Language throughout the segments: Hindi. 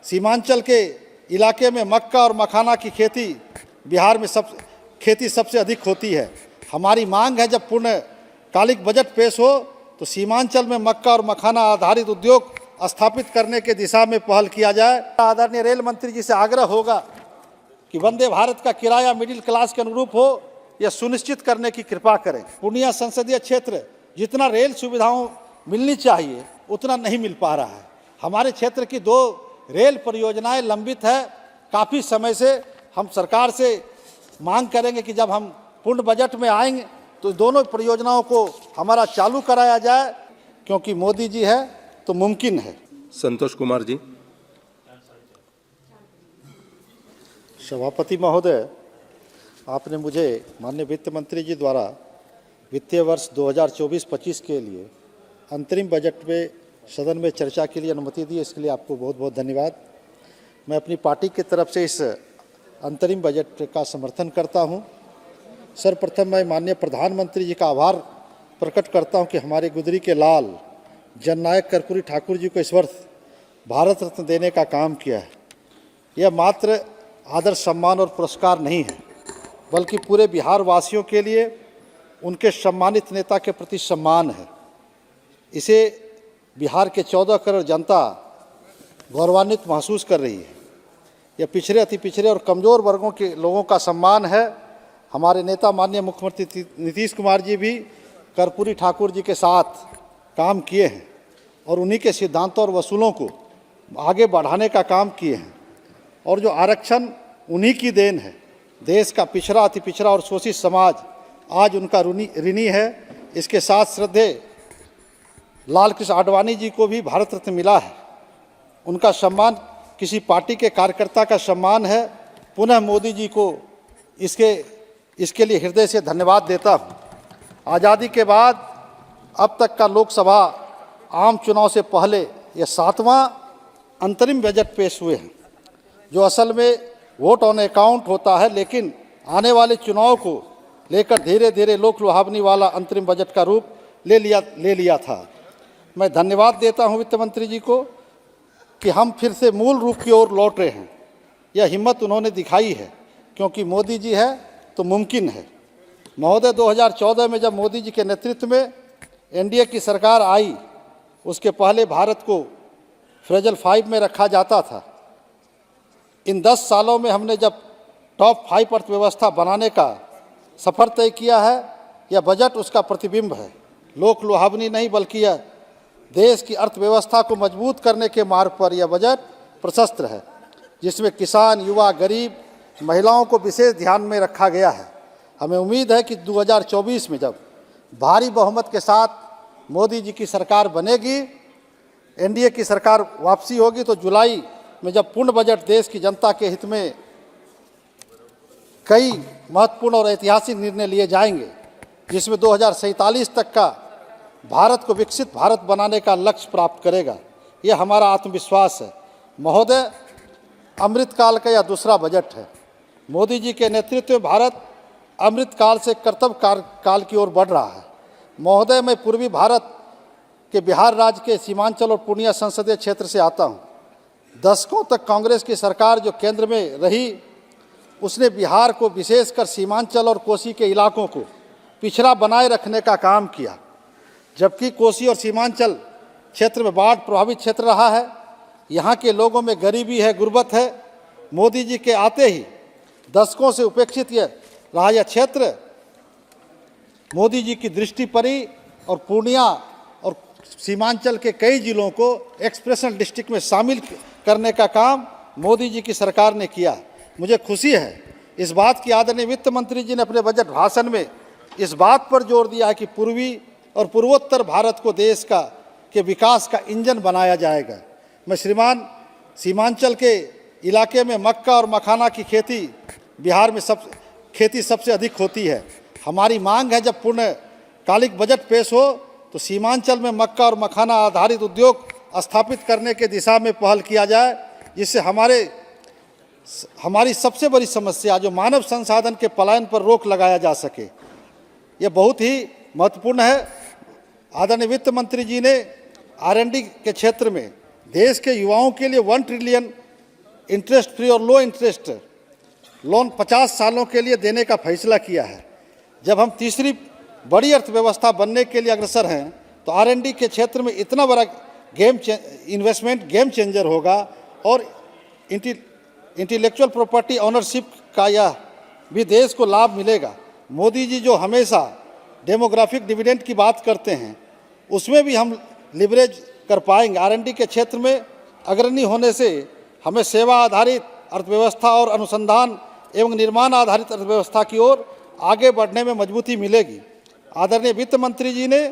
सीमांचल के इलाके में मक्का और मखाना की खेती बिहार में खेती सबसे अधिक होती है। हमारी मांग है जब पूर्णकालिक बजट पेश हो तो सीमांचल में मक्का और मखाना आधारित उद्योग स्थापित करने के दिशा में पहल किया जाए। आदरणीय रेल मंत्री जी से आग्रह होगा कि वंदे भारत का किराया मिडिल क्लास के अनुरूप हो, यह सुनिश्चित करने की कृपा करें। पूर्णिया संसदीय क्षेत्र जितना रेल सुविधाओं मिलनी चाहिए उतना नहीं मिल पा रहा है। हमारे क्षेत्र की 2 रेल परियोजनाएं लंबित है। काफ़ी समय से हम सरकार से मांग करेंगे कि जब हम पूर्ण बजट में आएंगे तो दोनों परियोजनाओं को हमारा चालू कराया जाए, क्योंकि मोदी जी है तो मुमकिन है। संतोष कुमार जी। सभापति महोदय, आपने मुझे माननीय वित्त मंत्री जी द्वारा वित्तीय वर्ष 2024-25 के लिए अंतरिम बजट में सदन में चर्चा के लिए अनुमति दी, इसके लिए आपको बहुत बहुत धन्यवाद। मैं अपनी पार्टी की तरफ से इस अंतरिम बजट का समर्थन करता हूं। सर्वप्रथम मैं माननीय प्रधानमंत्री जी का आभार प्रकट करता हूं कि हमारे गुदरी के लाल जननायक कर्पूरी ठाकुर जी को इस वर्ष भारत रत्न देने का काम किया है। यह मात्र आदर सम्मान और पुरस्कार नहीं है, बल्कि पूरे बिहार वासियों के लिए उनके सम्मानित नेता के प्रति सम्मान है। इसे बिहार के 14 करोड़ जनता गौरवान्वित महसूस कर रही है। यह पिछड़े, अति पिछड़े और कमज़ोर वर्गों के लोगों का सम्मान है। हमारे नेता माननीय मुख्यमंत्री नीतीश कुमार जी भी कर्पूरी ठाकुर जी के साथ काम किए हैं और उन्हीं के सिद्धांतों और वसूलों को आगे बढ़ाने का काम किए हैं। और जो आरक्षण उन्हीं की देन है। देश का पिछड़ा, अति पिछड़ा और शोषित समाज आज उनका ऋणी है। इसके साथ श्रद्धेय लाल कृष्ण आडवाणी जी को भी भारत रत्न मिला है। उनका सम्मान किसी पार्टी के कार्यकर्ता का सम्मान है। पुनः मोदी जी को इसके लिए हृदय से धन्यवाद देता हूँ। आज़ादी के बाद अब तक का लोकसभा आम चुनाव से पहले यह 7वां अंतरिम बजट पेश हुए हैं, जो असल में वोट ऑन अकाउंट होता है, लेकिन आने वाले चुनाव को लेकर धीरे धीरे लोक लुभावनी वाला अंतरिम बजट का रूप ले लिया था। मैं धन्यवाद देता हूं वित्त मंत्री जी को कि हम फिर से मूल रूप की ओर लौट रहे हैं। यह हिम्मत उन्होंने दिखाई है, क्योंकि मोदी जी है तो मुमकिन है। महोदय, 2014 में जब मोदी जी के नेतृत्व में एनडीए की सरकार आई, उसके पहले भारत को फ्रेजल 5 में रखा जाता था। इन 10 सालों में हमने जब टॉप 5 अर्थव्यवस्था बनाने का सफ़र तय किया है, यह बजट उसका प्रतिबिंब है। लोक लुभावनी नहीं, बल्कि यह देश की अर्थव्यवस्था को मजबूत करने के मार्ग पर यह बजट प्रशस्त है, जिसमें किसान, युवा, गरीब, महिलाओं को विशेष ध्यान में रखा गया है। हमें उम्मीद है कि 2024 में जब भारी बहुमत के साथ मोदी जी की सरकार बनेगी, एनडीए की सरकार वापसी होगी, तो जुलाई में जब पूर्ण बजट देश की जनता के हित में कई महत्वपूर्ण और ऐतिहासिक निर्णय लिए जाएंगे, जिसमें 2047 तक का भारत को विकसित भारत बनाने का लक्ष्य प्राप्त करेगा। यह हमारा आत्मविश्वास है। महोदय, अमृतकाल का यह दूसरा बजट है। मोदी जी के नेतृत्व में भारत अमृतकाल से कर्तव्य काल की ओर बढ़ रहा है। महोदय, मैं पूर्वी भारत के बिहार राज्य के सीमांचल और पूर्णिया संसदीय क्षेत्र से आता हूँ। दशकों तक कांग्रेस की सरकार जो केंद्र में रही, उसने बिहार को, विशेषकर सीमांचल और कोसी के इलाकों को पिछड़ा बनाए रखने का काम किया, जबकि कोसी और सीमांचल क्षेत्र में बाढ़ प्रभावित क्षेत्र रहा है। यहाँ के लोगों में गरीबी है, गुर्बत है। मोदी जी के आते ही दशकों से उपेक्षित रहा यह क्षेत्र मोदी जी की दृष्टि पड़ी और पूर्णिया और सीमांचल के कई जिलों को एक्सप्रेशन डिस्ट्रिक्ट में शामिल करने का काम मोदी जी की सरकार ने किया। मुझे खुशी है इस बात की आदरणीय वित्त मंत्री जी ने अपने बजट भाषण में इस बात पर जोर दिया है कि पूर्वी और पूर्वोत्तर भारत को देश के विकास का इंजन बनाया जाएगा। मैं श्रीमान, सीमांचल के इलाके में मक्का और मखाना की खेती बिहार में खेती सबसे अधिक होती है। हमारी मांग है जब पूर्णकालिक बजट पेश हो तो सीमांचल में मक्का और मखाना आधारित उद्योग स्थापित करने के दिशा में पहल किया जाए, जिससे हमारी सबसे बड़ी समस्या जो मानव संसाधन के पलायन पर रोक लगाया जा सके। यह बहुत ही महत्वपूर्ण है। आदरणीय वित्त मंत्री जी ने R&D के क्षेत्र में देश के युवाओं के लिए 1 ट्रिलियन इंटरेस्ट फ्री और लो इंटरेस्ट लोन 50 सालों के लिए देने का फैसला किया है। जब हम तीसरी बड़ी अर्थव्यवस्था बनने के लिए अग्रसर हैं तो R&D के क्षेत्र में इतना बड़ा इन्वेस्टमेंट गेम चेंजर होगा और इंटेलेक्चुअल प्रॉपर्टी ऑनरशिप का यह भी देश को लाभ मिलेगा। मोदी जी जो हमेशा डेमोग्राफिक डिविडेंड की बात करते हैं उसमें भी हम लिवरेज कर पाएंगे। R&D के क्षेत्र में अग्रणी होने से हमें सेवा आधारित अर्थव्यवस्था और अनुसंधान एवं निर्माण आधारित अर्थव्यवस्था की ओर आगे बढ़ने में मजबूती मिलेगी। आदरणीय वित्त मंत्री जी ने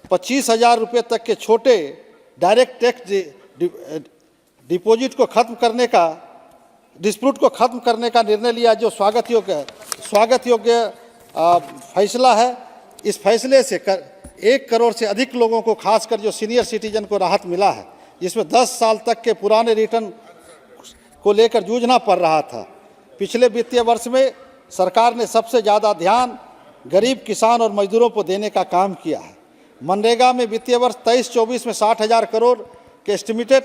25,000 रुपये तक के छोटे डायरेक्ट टैक्स डिपॉजिट को खत्म करने का डिस्प्यूट को खत्म करने का निर्णय लिया, जो स्वागत योग्य फैसला है। इस फैसले से 1 करोड़ से अधिक लोगों को, खासकर जो सीनियर सिटीजन को राहत मिला है, जिसमें 10 साल तक के पुराने रिटर्न को लेकर जूझना पड़ रहा था। पिछले वित्तीय वर्ष में सरकार ने सबसे ज़्यादा ध्यान गरीब किसान और मजदूरों को देने का काम किया है। मनरेगा में वित्तीय वर्ष 23-24 में 60,000 करोड़ के एस्टिमेटेड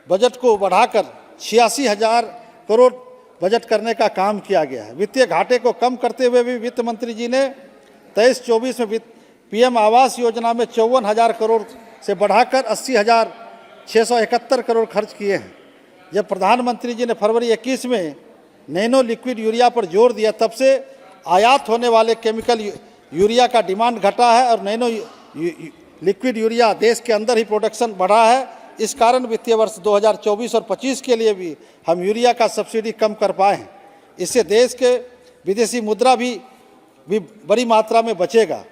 बजट को बढ़ाकर 86,000 करोड़ बजट करने का काम किया गया है। वित्तीय घाटे को कम करते हुए भी वित्त मंत्री जी ने 23-24 में PM आवास योजना में 54,000 करोड़ से बढ़ाकर 80,671 करोड़ खर्च किए हैं। जब प्रधानमंत्री जी ने फरवरी 21 में नैनो लिक्विड यूरिया पर जोर दिया, तब से आयात होने वाले केमिकल यूरिया का डिमांड घटा है और नैनो लिक्विड यूरिया देश के अंदर ही प्रोडक्शन बढ़ा है। इस कारण वित्तीय वर्ष 2024 और 25 के लिए भी हम यूरिया का सब्सिडी कम कर पाए हैं। इससे देश के विदेशी मुद्रा भी बड़ी मात्रा में बचेगा।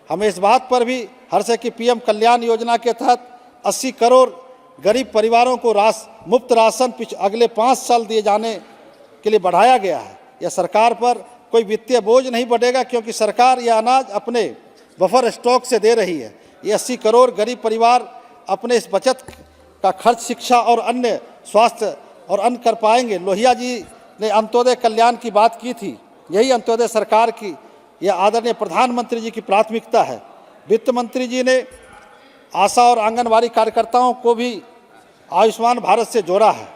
हमें इस बात पर भी हर्ष है कि PM कल्याण योजना के तहत 80 करोड़ गरीब परिवारों को मुफ्त राशन अगले 5 साल दिए जाने के लिए बढ़ाया गया है। यह सरकार पर कोई वित्तीय बोझ नहीं बढ़ेगा, क्योंकि सरकार यह अनाज अपने बफर स्टॉक से दे रही है। ये 80 करोड़ गरीब परिवार अपने इस बचत का खर्च शिक्षा और अन्य स्वास्थ्य और अन्य कर पाएंगे। लोहिया जी ने अंत्योदय कल्याण की बात की थी, यही अंत्योदय सरकार की, यह आदरणीय प्रधानमंत्री जी की प्राथमिकता है। वित्त मंत्री जी ने आशा और आंगनवाड़ी कार्यकर्ताओं को भी आयुष्मान भारत से जोड़ा है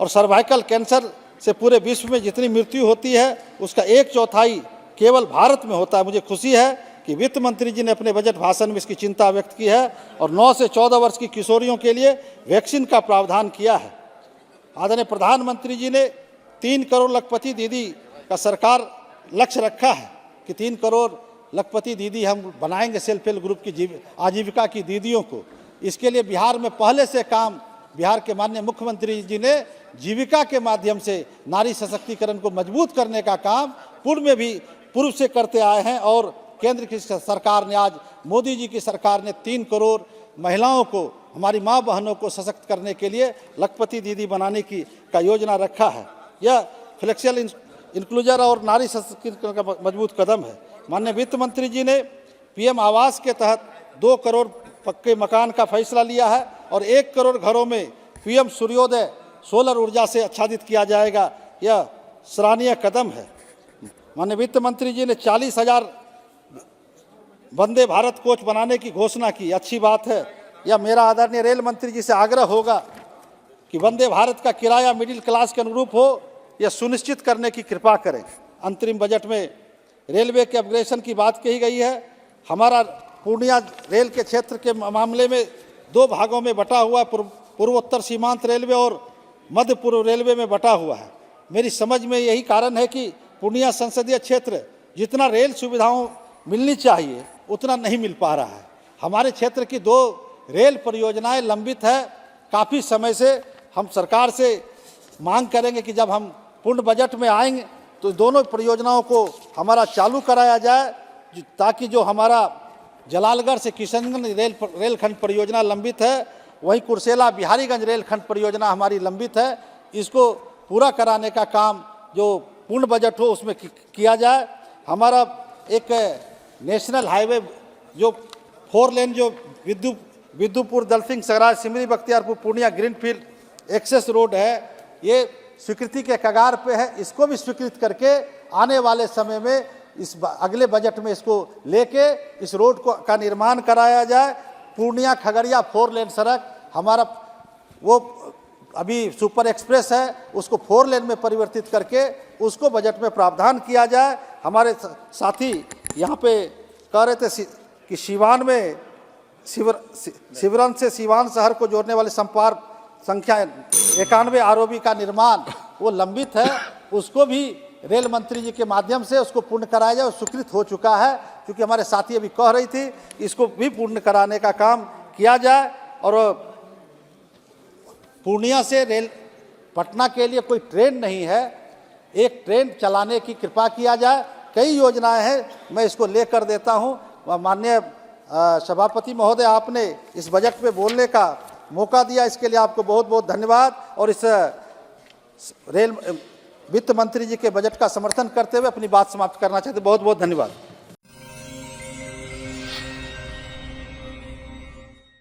और सर्वाइकल कैंसर से पूरे विश्व में जितनी मृत्यु होती है उसका 1/4 केवल भारत में होता है। मुझे खुशी है कि वित्त मंत्री जी ने अपने बजट भाषण में इसकी चिंता व्यक्त की है और 9 से 14 वर्ष की किशोरियों के लिए वैक्सीन का प्रावधान किया है। आदरणीय प्रधानमंत्री जी ने 3 करोड़ लखपति दीदी का सरकार लक्ष्य रखा है कि 3 करोड़ लखपति दीदी हम बनाएंगे सेल्फ हेल्प ग्रुप की आजीविका की दीदियों को। इसके लिए बिहार में पहले से काम बिहार के माननीय मुख्यमंत्री जी ने जीविका के माध्यम से नारी सशक्तिकरण को मजबूत करने का काम पूर्व से करते आए हैं और केंद्र की सरकार ने, आज मोदी जी की सरकार ने 3 करोड़ महिलाओं को, हमारी माँ बहनों को सशक्त करने के लिए लखपति दीदी बनाने का योजना रखा है। यह फ्लेक्सिबल इंक्लूजन और नारी सशक्तिकरण का मजबूत कदम है। माननीय वित्त मंत्री जी ने PM आवास के तहत 2 करोड़ पक्के मकान का फैसला लिया है और 1 करोड़ घरों में PM सूर्योदय सोलर ऊर्जा से आच्छादित किया जाएगा। यह सराहनीय कदम है। माननीय वित्त मंत्री जी ने 40,000 वंदे भारत कोच बनाने की घोषणा की, अच्छी बात है। यह मेरा आदरणीय रेल मंत्री जी से आग्रह होगा कि वंदे भारत का किराया मिडिल क्लास के अनुरूप हो, यह सुनिश्चित करने की कृपा करें। अंतरिम बजट में रेलवे के अपग्रेडेशन की बात कही गई है। हमारा पूर्णिया रेल के क्षेत्र के मामले में 2 भागों में बटा हुआ, पूर्वोत्तर सीमांत रेलवे और मध्य पूर्व रेलवे में बटा हुआ है। मेरी समझ में यही कारण है कि पूर्णिया संसदीय क्षेत्र जितना रेल सुविधाओं मिलनी चाहिए उतना नहीं मिल पा रहा है। हमारे क्षेत्र की 2 रेल परियोजनाएं लंबित है। काफ़ी समय से हम सरकार से मांग करेंगे कि जब हम पूर्ण बजट में आएंगे तो दोनों परियोजनाओं को हमारा चालू कराया जाए, ताकि जो हमारा जलालगढ़ से किशनगंज रेलखंड परियोजना लंबित है, वहीं कुर्सेला बिहारीगंज रेलखंड परियोजना हमारी लंबित है, इसको पूरा कराने का काम जो पूर्ण बजट हो उसमें किया जाए। हमारा एक नेशनल हाईवे जो 4 लेन जो Vidyupur Dalsingh Sarai Simri Bakhtiyarpur Purnia greenfield access road है, ये स्वीकृति के कगार पे है। इसको भी स्वीकृत करके आने वाले समय में इस अगले बजट में इसको लेके इस रोड का निर्माण कराया जाए। पूर्णिया खगड़िया 4 लेन सड़क हमारा वो अभी सुपर एक्सप्रेस है उसको 4 लेन में परिवर्तित करके उसको बजट में प्रावधान किया जाए। हमारे साथी यहाँ पे कह रहे थे कि सिवान में सिवरन से सिवान शहर को जोड़ने वाले संपर्क संख्या 91 आरओबी का निर्माण वो लंबित है, उसको भी रेल मंत्री जी के माध्यम से उसको पूर्ण कराया जाए। स्वीकृत हो चुका है, क्योंकि हमारे साथी अभी कह रही थी इसको भी पूर्ण कराने का काम किया जाए। और पूर्णिया से रेल पटना के लिए कोई ट्रेन नहीं है, एक ट्रेन चलाने की कृपा किया जाए। कई योजनाएं हैं, मैं इसको लेकर देता हूं। माननीय सभापति महोदय, आपने इस बजट पे बोलने का मौका दिया, इसके लिए आपको बहुत बहुत धन्यवाद। और इस रेल वित्त मंत्री जी के बजट का समर्थन करते हुए अपनी बात समाप्त करना चाहते, बहुत बहुत धन्यवाद।